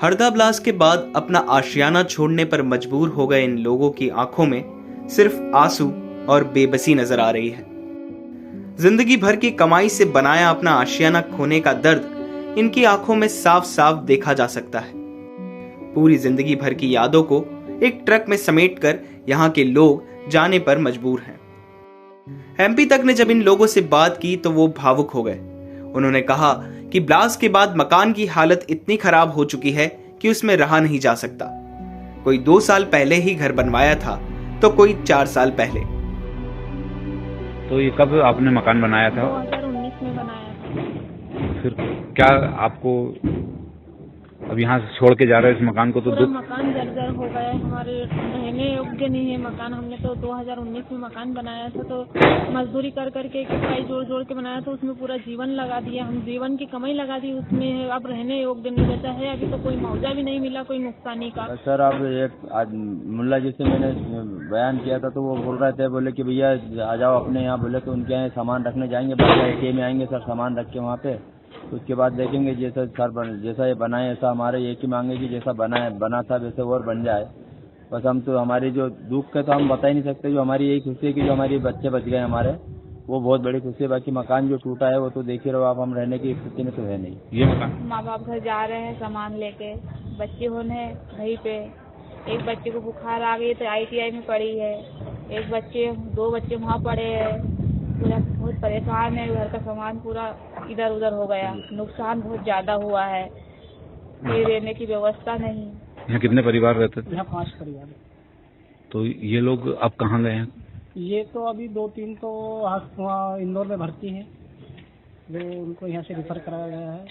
Harda blast के बाद अपना आशियाना छोड़ने पर मजबूर हो गए इन लोगों की आंखों में सिर्फ आंसू और बेबसी नजर आ रही है। जिंदगी भर की कमाई से बनाया अपना आशियाना खोने का दर्द इनकी आंखों में साफ साफ देखा जा सकता है। पूरी जिंदगी भर की यादों को एक ट्रक में समेटकर यहाँ के लोग जाने पर मजबूर हैं। एमपी तक ने जब इन लोगों से बात की तो वो भावुक हो गए। उन्होंने कहा कि ब्लास्ट के बाद मकान की हालत इतनी खराब हो चुकी है कि उसमें रहा नहीं जा सकता। कोई 2 साल पहले ही घर बनवाया था तो कोई 4 साल पहले। तो ये कब आपने मकान बनाया था? 2019 में बनाया था। फिर क्या आपको अब यहाँ से छोड़ के जा रहे हैं इस मकान को? तो पूरा मकान जर्जर हो गया है, हमारे रहने योग्य नहीं है मकान। हमने तो 2019 में मकान बनाया था, तो मजदूरी कर करके किराया जोड़ जोड़ के बनाया था, उसमें पूरा जीवन लगा दिया, हम जीवन की कमाई लगा दी उसमें। अब रहने योग्य नहीं बचा है, अभी तो कोई मुआवजा भी नहीं मिला कोई नुकसानी का। सर अब आज मुल्ला जी से मैंने बयान किया था तो वो बोल रहे थे, बोले कि भैया आ जाओ अपने यहाँ। बोले तो उनके यहाँ सामान रखने जाएंगे, बस ATM में आएंगे सर सामान रख के वहाँ पे, उसके बाद देखेंगे जैसा सर जैसा ये बनाए ऐसा हमारे एक ही मांगे कि जैसा बना था वैसे और बन जाए। बस हम तो हमारी जो दुख है तो हम बता ही नहीं सकते। जो हमारी यही खुशी है कि जो हमारे बच्चे बच गए हमारे, वो बहुत बड़ी खुशी है। बाकी मकान जो टूटा है वो तो देख ही रहो आप, हम रहने की स्थिति में तो है नहीं। ये मकान माँ बाप घर जा रहे हैं सामान लेके, बच्चे होने वहीं पे। एक बच्चे को बुखार आ गई तो ITI में पड़ी है, 2 बच्चे वहाँ पड़े हैं। पूरा बहुत परेशान है, घर का सामान पूरा इधर उधर हो गया, नुकसान बहुत ज्यादा हुआ है। ये रहने की व्यवस्था नहीं। यहाँ कितने परिवार रहते थे? यहाँ 5 परिवार। तो ये लोग अब कहाँ गए हैं? ये तो अभी 2-3 तो वहाँ इंदौर में भर्ती हैं, जो उनको यहाँ से रिफर कराया गया है।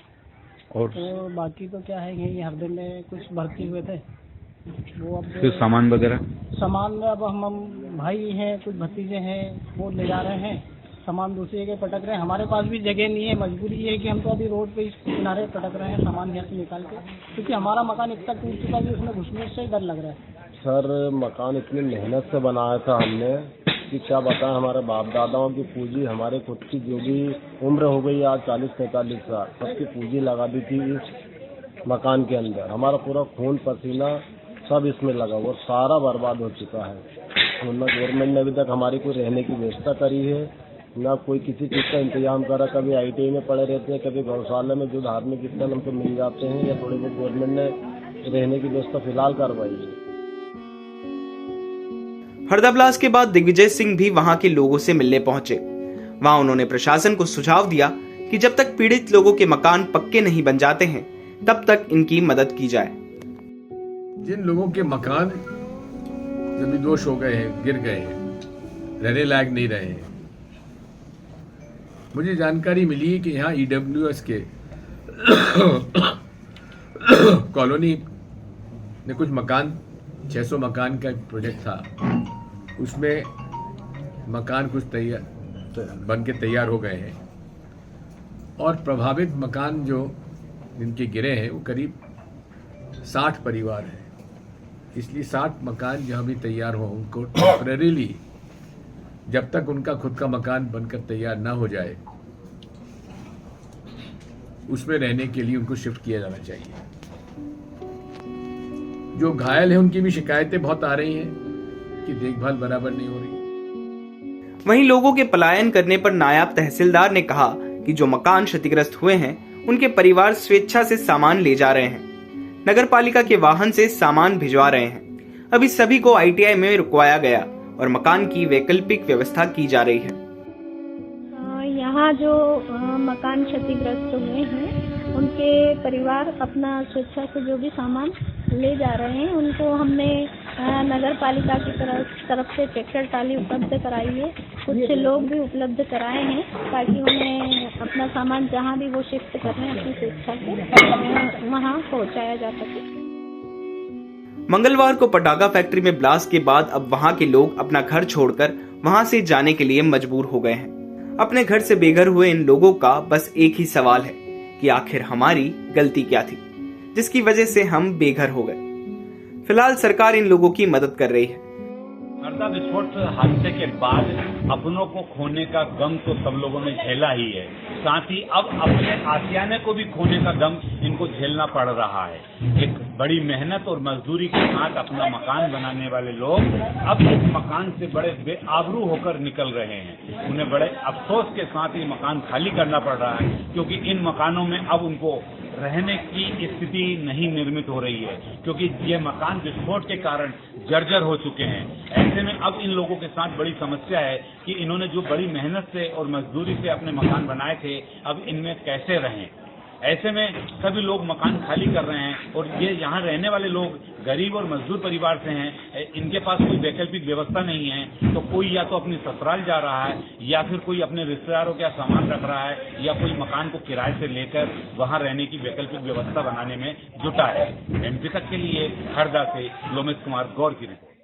और तो बाकी तो क्या है, यही हरदे में कुछ भर्ती हुए थे वो। अब फिर सामान वगैरह? सामान अब हम भाई हैं, कुछ भतीजे हैं, वो ले जा रहे हैं सामान, दूसरी जगह पटक रहे हैं। हमारे पास भी जगह नहीं है, मजबूरी ये है कि हम तो अभी रोड पे इस किनारे पटक रहे हैं सामान यहाँ से निकाल के, क्योंकि हमारा मकान इतना टूट चुका है कि उसमें घुसने से डर लग रहा है। सर मकान इतनी मेहनत से बनाया था हमने कि क्या बताएं, हमारे बाप दादाओं की पूंजी, हमारे खुद की जो भी उम्र हो गई आज 40-45 साल, सबकी पूंजी लगा दी थी इस मकान के अंदर। हमारा पूरा खून पसीना सब इसमें लगा हुआ, सारा बर्बाद हो चुका है। ना गवर्नमेंट ने अभी तक हमारी कोई रहने की व्यवस्था करी है, ना कोई किसी चीज़ का इंतजाम करा। कभी ITI में पड़े रहते हैं, कभी गौशाला में जो धार्मिक स्थल हमको मिल जाते हैं, या थोड़ी बहुत गवर्नमेंट ने रहने की व्यवस्था फिलहाल करवाई है। हरदा ब्लास्ट के बाद दिग्विजय सिंह भी वहां के लोगों से मिलने पहुंचे। वहां उन्होंने प्रशासन को सुझाव दिया कि जब तक पीड़ित लोगों के मकान पक्के नहीं बन जाते हैं तब तक इनकी मदद की जाए। जिन लोगों के मकान जमींदोज हो गए हैं, गिर गए हैं, रहने लायक नहीं रहे हैं, मुझे जानकारी मिली कि यहाँ EWS के कॉलोनी ने कुछ मकान, 600 मकान का प्रोजेक्ट था, उसमें मकान कुछ बन के तैयार हो गए हैं। और प्रभावित मकान जो जिनके गिरे हैं वो करीब 60 परिवार हैं। इसलिए 60 मकान जहाँ भी तैयार हो उनको टेम्परेरीली, जब तक उनका खुद का मकान बनकर तैयार ना हो जाए, उसमें रहने के लिए उनको शिफ्ट किया जाना चाहिए। जो घायल हैं उनकी भी शिकायतें बहुत आ रही हैं कि देखभाल बराबर नहीं हो रही। वहीं लोगों के पलायन करने पर नायब तहसीलदार ने कहा कि जो मकान क्षतिग्रस्त हुए हैं उनके परिवार स्वेच्छा से सामान ले जा रहे हैं, नगर पालिका के वाहन से सामान भिजवा रहे हैं। अभी सभी को ITI में रुकवाया गया और मकान की वैकल्पिक व्यवस्था की जा रही है। यहाँ जो मकान क्षतिग्रस्त हुए हैं उनके परिवार अपना स्वेच्छा से जो भी सामान ले जा रहे हैं, उनको हमने नगर पालिका की तरफ से ट्रैक्टर ट्राली उपलब्ध कराई है। कुछ लोग भी उपलब्ध कराए हैं ताकि उन्हें अपना सामान जहाँ भी वो शिफ्ट कर रहे हैं अपनी स्वेच्छा से वहाँ पहुँचाया जा सके। मंगलवार को पटाखा फैक्ट्री में ब्लास्ट के बाद अब वहां के लोग अपना घर छोड़कर वहां से जाने के लिए मजबूर हो गए हैं। अपने घर से बेघर हुए इन लोगों का बस एक ही सवाल है कि आखिर हमारी गलती क्या थी, जिसकी वजह से हम बेघर हो गए। फिलहाल सरकार इन लोगों की मदद कर रही है। हरदा विस्फोट हादसे के बाद अपनों को खोने का गम तो सब लोगों ने झेला ही है, साथ ही अब अपने आशियाने को भी खोने का गम इनको झेलना पड़ रहा है। एक बड़ी मेहनत और मजदूरी के साथ अपना मकान बनाने वाले लोग अब इस मकान से बड़े बेआबरू होकर निकल रहे हैं। उन्हें बड़े अफसोस के साथ ये मकान खाली करना पड़ रहा है, क्योंकि इन मकानों में अब उनको रहने की स्थिति नहीं निर्मित हो रही है, क्योंकि ये मकान विस्फोट के कारण जर्जर हो चुके हैं। ऐसे में अब इन लोगों के साथ बड़ी समस्या है कि इन्होंने जो बड़ी मेहनत से और मजदूरी से अपने मकान बनाए थे, अब इनमें कैसे रहें। ऐसे में सभी लोग मकान खाली कर रहे हैं और ये यहाँ रहने वाले लोग गरीब और मजदूर परिवार से हैं। इनके पास कोई वैकल्पिक व्यवस्था नहीं है, तो कोई या तो अपनी ससुराल जा रहा है या फिर कोई अपने रिश्तेदारों का सामान रख रहा है या कोई मकान को किराए से लेकर वहाँ रहने की वैकल्पिक व्यवस्था बनाने में जुटा है। एमपी तक के लिए हरदा से लोमेश कुमार गौर की रिपोर्ट।